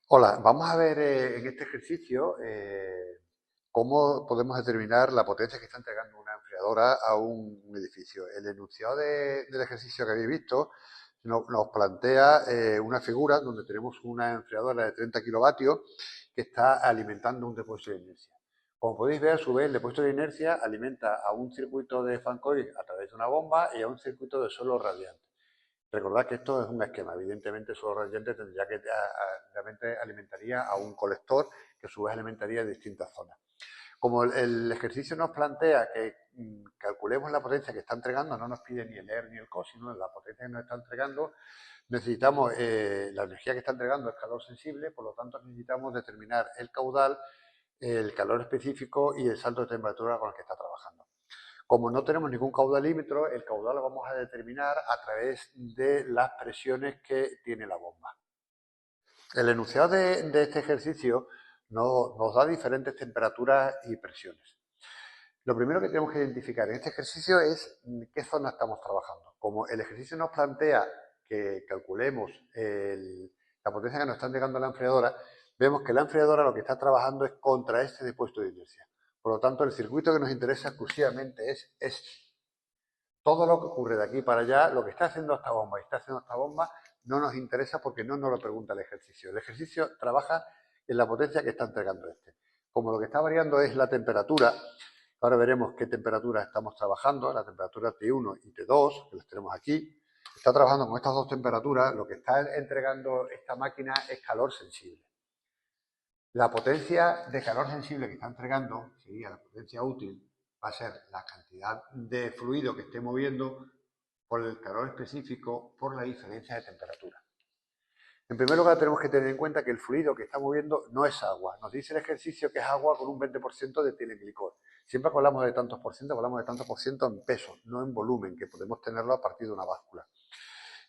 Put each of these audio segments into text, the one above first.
Hola, vamos a ver en este ejercicio cómo podemos determinar la potencia que está entregando una enfriadora a un edificio. El enunciado del ejercicio que habéis visto nos plantea una figura donde tenemos una enfriadora de 30 kilovatios que está alimentando un depósito de inercia. Como podéis ver, a su vez, el depósito de inercia alimenta a un circuito de fan coil a través de una bomba y a un circuito de suelo radiante. Recordad que esto es un esquema. Evidentemente, el suelo radiante tendría que realmente alimentaría a un colector que a su vez alimentaría distintas zonas. Como el ejercicio nos plantea que calculemos la potencia que está entregando, no nos pide ni el ER ni el COS, sino la potencia que nos está entregando, necesitamos, la energía que está entregando es calor sensible, por lo tanto necesitamos determinar el caudal, el calor específico y el salto de temperatura con el que está trabajando. Como no tenemos ningún caudalímetro, el caudal lo vamos a determinar a través de las presiones que tiene la bomba. El enunciado de este ejercicio nos da diferentes temperaturas y presiones. Lo primero que tenemos que identificar en este ejercicio es qué zona estamos trabajando. Como el ejercicio nos plantea que calculemos la potencia que nos está entregando la enfriadora, vemos que la enfriadora lo que está trabajando es contra este depósito de inercia. Por lo tanto, el circuito que nos interesa exclusivamente es este. Todo lo que ocurre de aquí para allá, lo que está haciendo esta bomba y está haciendo esta bomba, no nos interesa porque no nos lo pregunta el ejercicio. El ejercicio trabaja en la potencia que está entregando este. Como lo que está variando es la temperatura, ahora veremos qué temperatura estamos trabajando, la temperatura T1 y T2, que las tenemos aquí. Está trabajando con estas dos temperaturas, lo que está entregando esta máquina es calor sensible. La potencia de calor sensible que está entregando, sería la potencia útil, va a ser la cantidad de fluido que esté moviendo por el calor específico por la diferencia de temperatura. En primer lugar, tenemos que tener en cuenta que el fluido que está moviendo no es agua. Nos dice el ejercicio que es agua con un 20% de etilenglicol. Siempre que hablamos de tantos por ciento, hablamos de tantos por ciento en peso, no en volumen, que podemos tenerlo a partir de una báscula.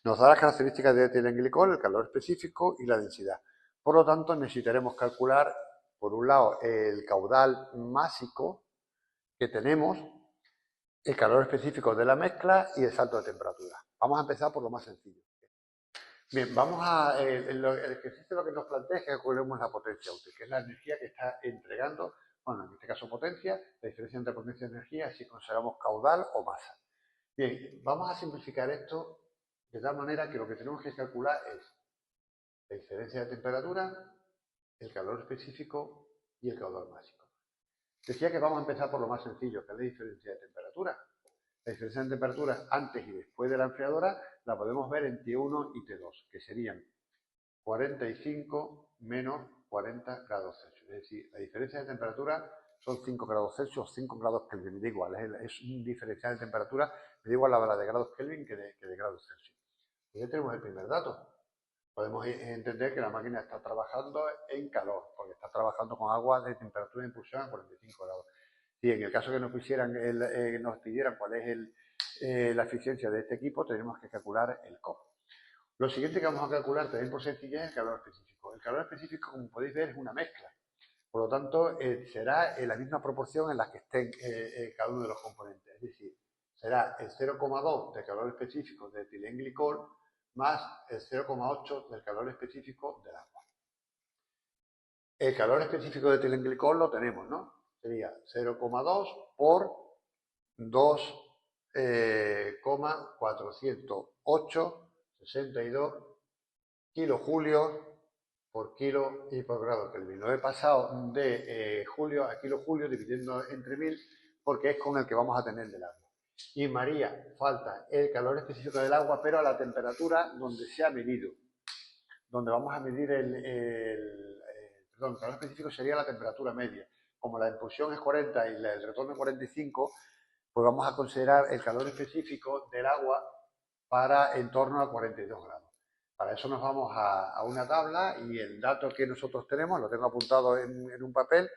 Nos da las características de etilenglicol, el calor específico y la densidad. Por lo tanto, necesitaremos calcular, por un lado, el caudal másico que tenemos, el calor específico de la mezcla y el salto de temperatura. Vamos a empezar por lo más sencillo. Bien, el ejercicio lo que nos plantea es que calculemos la potencia útil, que es la energía que está entregando, bueno, en este caso potencia, la diferencia entre potencia y energía, si consideramos caudal o masa. Bien, vamos a simplificar esto de tal manera que lo que tenemos que calcular es la diferencia de temperatura, el calor específico y el caudal máximo. Decía que vamos a empezar por lo más sencillo, que es la diferencia de temperatura. La diferencia de temperatura antes y después de la enfriadora la podemos ver en T1 y T2, que serían 45 menos 40 grados Celsius. Es decir, la diferencia de temperatura son 5 grados Celsius o 5 grados Kelvin. Me da igual, es un diferencial de temperatura, me da igual la bala de grados Kelvin que de grados Celsius. Y ya tenemos el primer dato. Podemos entender que la máquina está trabajando en calor, porque está trabajando con agua de temperatura de impulsión a 45 grados. Y en el caso que nos pidieran cuál es la eficiencia de este equipo, tenemos que calcular el COP. Lo siguiente que vamos a calcular también por sencillez es el calor específico. El calor específico, como podéis ver, es una mezcla. Por lo tanto, será en la misma proporción en la que estén cada uno de los componentes. Es decir, será el 0,2 de calor específico de etilenglicol más el 0,8 del calor específico del agua. El calor específico de etilenglicol lo tenemos, ¿no? Sería 0,2 por 2,408,62 kilojulios por kilo y por grado Kelvin. Lo he pasado de julio a kilojulio dividiendo entre 1000 porque es con el que vamos a tener del agua. Y María, falta el calor específico del agua, pero a la temperatura donde se ha medido. Donde vamos a medir el calor específico sería la temperatura media. Como la impulsión es 40 y el retorno es 45, pues vamos a considerar el calor específico del agua para en torno a 42 grados. Para eso nos vamos a una tabla y el dato que nosotros tenemos, lo tengo apuntado en un papel,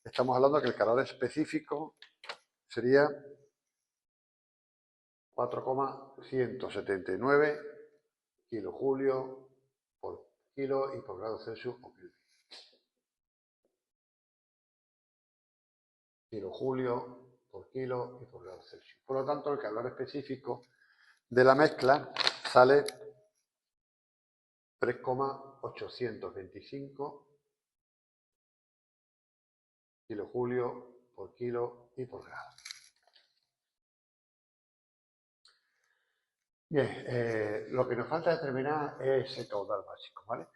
estamos hablando de que el calor específico sería 4,179 kilojulios por kilo y por grado Celsius o Kelvin. Kilojulio por kilo y por grado Celsius. Por lo tanto, el calor específico de la mezcla sale 3,179 0,825 kilojulio por kilo y por grado. Bien, lo que nos falta determinar es el caudal básico, ¿vale?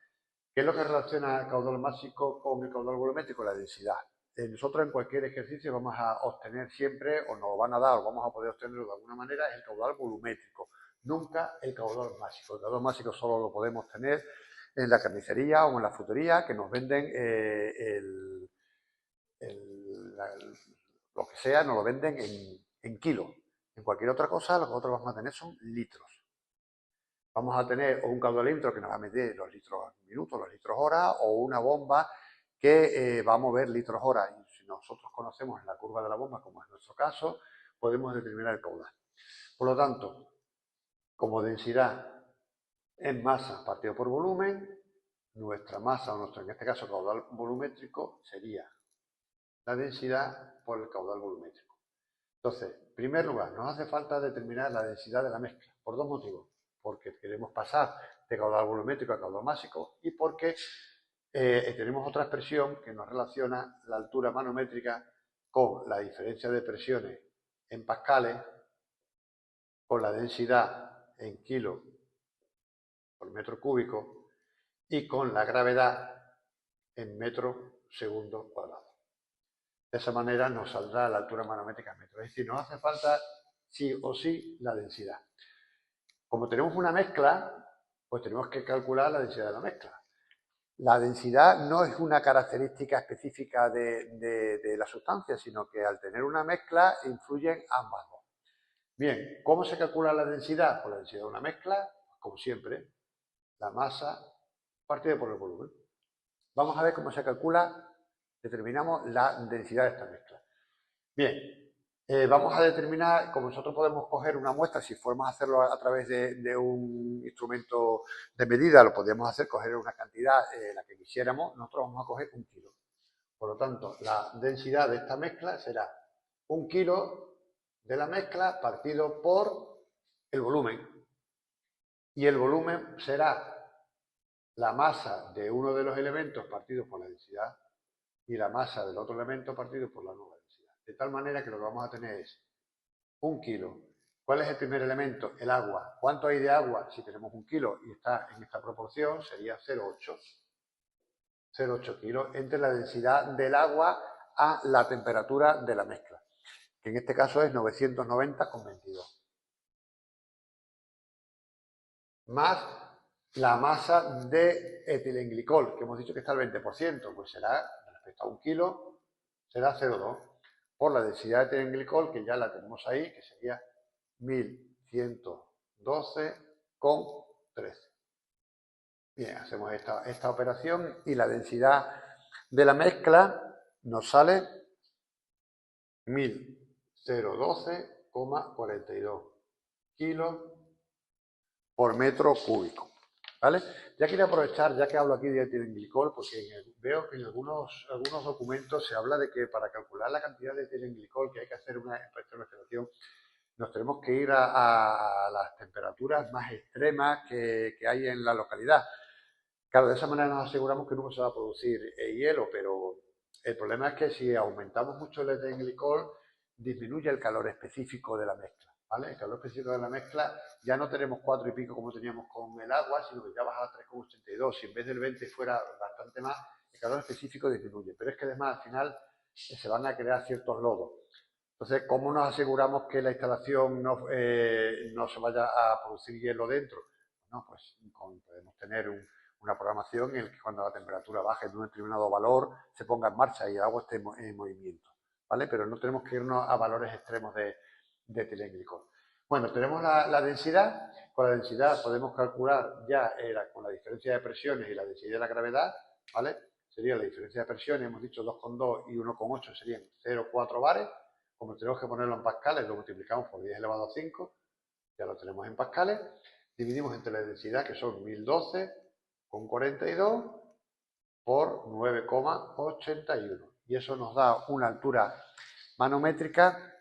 ¿Qué es lo que relaciona el caudal básico con el caudal volumétrico? La densidad. Nosotros en cualquier ejercicio vamos a obtener siempre, o nos lo van a dar, o vamos a poder obtenerlo de alguna manera, el caudal volumétrico, nunca el caudal básico. El caudal básico solo lo podemos tener en la carnicería o en la frutería, que nos venden lo que sea, nos lo venden en kilos. En cualquier otra cosa, lo que nosotros vamos a tener son litros. Vamos a tener un caudalímetro que nos va a medir los litros minutos, los litros hora, o una bomba que va a mover litros hora. Y si nosotros conocemos la curva de la bomba, como es nuestro caso, podemos determinar el caudal. Por lo tanto, como densidad en masa partido por volumen, nuestra masa, o nuestro, en este caso, caudal volumétrico, sería la densidad por el caudal volumétrico. Entonces, en primer lugar, nos hace falta determinar la densidad de la mezcla, por dos motivos. Porque queremos pasar de caudal volumétrico a caudal básico y porque tenemos otra expresión que nos relaciona la altura manométrica con la diferencia de presiones en pascales, con la densidad en kilos por metro cúbico y con la gravedad en metro segundo cuadrado. De esa manera nos saldrá la altura manométrica en metros. Es decir, nos hace falta sí o sí la densidad. Como tenemos una mezcla, pues tenemos que calcular la densidad de la mezcla. La densidad no es una característica específica de la sustancia, sino que al tener una mezcla influyen ambas dos. Bien, ¿cómo se calcula la densidad? Pues la densidad de una mezcla, como siempre, la masa partida por el volumen. Vamos a ver cómo se calcula, determinamos la densidad de esta mezcla. Bien, vamos a determinar, como nosotros podemos coger una muestra, si fuéramos a hacerlo a través de un instrumento de medida, lo podríamos hacer, coger una cantidad, la que quisiéramos, nosotros vamos a coger 1 kilo. Por lo tanto, la densidad de esta mezcla será 1 kilo de la mezcla partido por el volumen. Y el volumen será la masa de uno de los elementos partido por la densidad y la masa del otro elemento partido por la nueva densidad. De tal manera que lo que vamos a tener es 1 kilo. ¿Cuál es el primer elemento? El agua. ¿Cuánto hay de agua? Si tenemos 1 kilo y está en esta proporción, sería 0,8. 0,8 kilos entre la densidad del agua a la temperatura de la mezcla, que en este caso es 990,22. Más la masa de etilenglicol, que hemos dicho que está al 20%, pues será, respecto a 1 kilo, será 0,2. Por la densidad de etilenglicol, que ya la tenemos ahí, que sería 1112,13. Bien, hacemos esta operación y la densidad de la mezcla nos sale 1012,42 kilos por metro cúbico. ¿Vale? Ya quería aprovechar, ya que hablo aquí de etilenglicol, porque veo que en algunos documentos se habla de que para calcular la cantidad de etilenglicol que hay que hacer una electronegación, nos tenemos que ir a las temperaturas más extremas que hay en la localidad. Claro, de esa manera nos aseguramos que nunca se va a producir hielo, pero el problema es que si aumentamos mucho el etilenglicol, disminuye el calor específico de la mezcla, ¿vale? El calor específico de la mezcla ya no tenemos 4 y pico como teníamos con el agua, sino que ya baja a 3,82. Si en vez del 20 fuera bastante más, el calor específico disminuye. Pero es que además al final se van a crear ciertos lodos. Entonces, ¿cómo nos aseguramos que la instalación no se vaya a producir hielo dentro? Bueno, pues podemos tener una programación en la que cuando la temperatura baje de un determinado valor se ponga en marcha y el agua esté en movimiento, ¿vale? Pero no tenemos que irnos a valores extremos de etilenglicol. Bueno, tenemos la densidad. Con la densidad podemos calcular ya con la diferencia de presiones y la densidad de la gravedad, ¿vale? Sería la diferencia de presiones, hemos dicho 2,2 y 1,8 serían 0,4 bares. Como tenemos que ponerlo en pascales, lo multiplicamos por 10 elevado a 5, ya lo tenemos en pascales. Dividimos entre la densidad, que son 1012,42 por 9,81. Y eso nos da una altura manométrica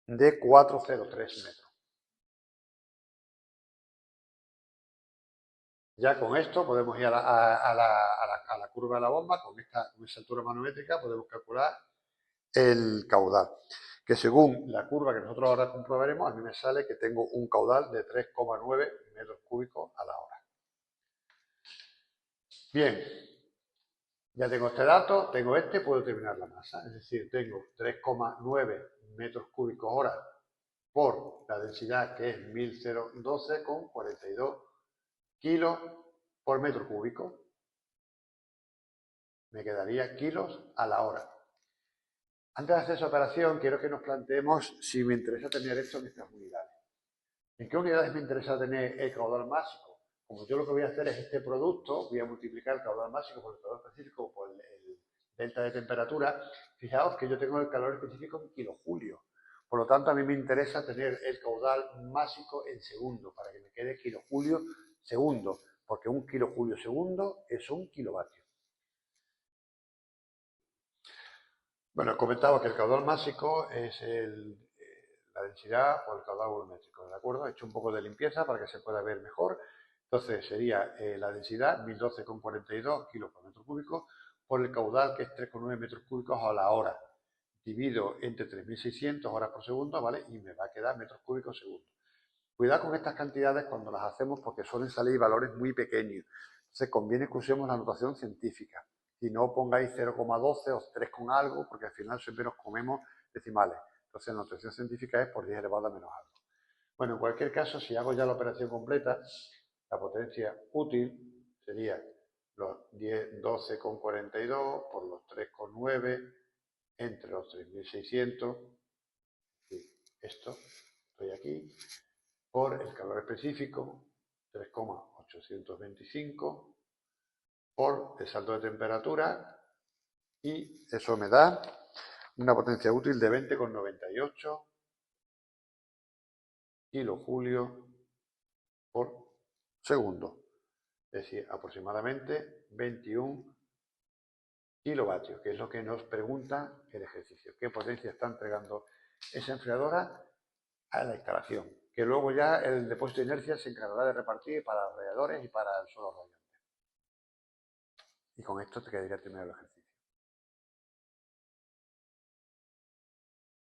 de 403 metros. Ya con esto podemos ir a la curva de la bomba, con esa altura manométrica podemos calcular el caudal, que según la curva que nosotros ahora comprobaremos, a mí me sale que tengo un caudal de 3,9 metros cúbicos a la hora. Bien, ya tengo este dato, tengo este, puedo determinar la masa, es decir, tengo 3,9 metros cúbicos hora por la densidad que es 1012,42 kilos por metro cúbico. Me quedaría kilos a la hora. Antes de hacer esa operación, quiero que nos planteemos si me interesa tener esto en estas unidades. ¿En qué unidades me interesa tener el caudal máximo? Como yo lo que voy a hacer es este producto, voy a multiplicar el caudal máximo por el caudal específico por el delta de temperatura. Fijaos que yo tengo el calor específico en kilojulios. Por lo tanto, a mí me interesa tener el caudal máximo en segundo, para que me quede kilojulio segundo, porque un kilojulio segundo es un kilovatio. Bueno, comentaba que el caudal máximo es la densidad o el caudal volumétrico, ¿de acuerdo? He hecho un poco de limpieza para que se pueda ver mejor. Entonces sería la densidad 1012,42 kilos por metro cúbico por el caudal que es 3,9 metros cúbicos a la hora. Divido entre 3600 horas por segundo, ¿vale? Y me va a quedar metros cúbicos segundo. Cuidado con estas cantidades cuando las hacemos porque suelen salir valores muy pequeños. Entonces conviene que usemos la notación científica y no pongáis 0,12 o 3 con algo porque al final siempre nos comemos decimales. Entonces la notación científica es por 10 elevado a menos algo. Bueno, en cualquier caso, si hago ya la operación completa, la potencia útil sería los 12,42 por los 3,9 entre los 3600, y esto, estoy aquí, por el calor específico, 3,825, por el salto de temperatura, y eso me da una potencia útil de 20,98 kilojulios por segundo. Es decir, aproximadamente 21 kilovatios, que es lo que nos pregunta el ejercicio. ¿Qué potencia está entregando esa enfriadora a la instalación? Que luego ya el depósito de inercia se encargará de repartir para los radiadores y para el suelo radiante. Y con esto te quedaría terminado el ejercicio.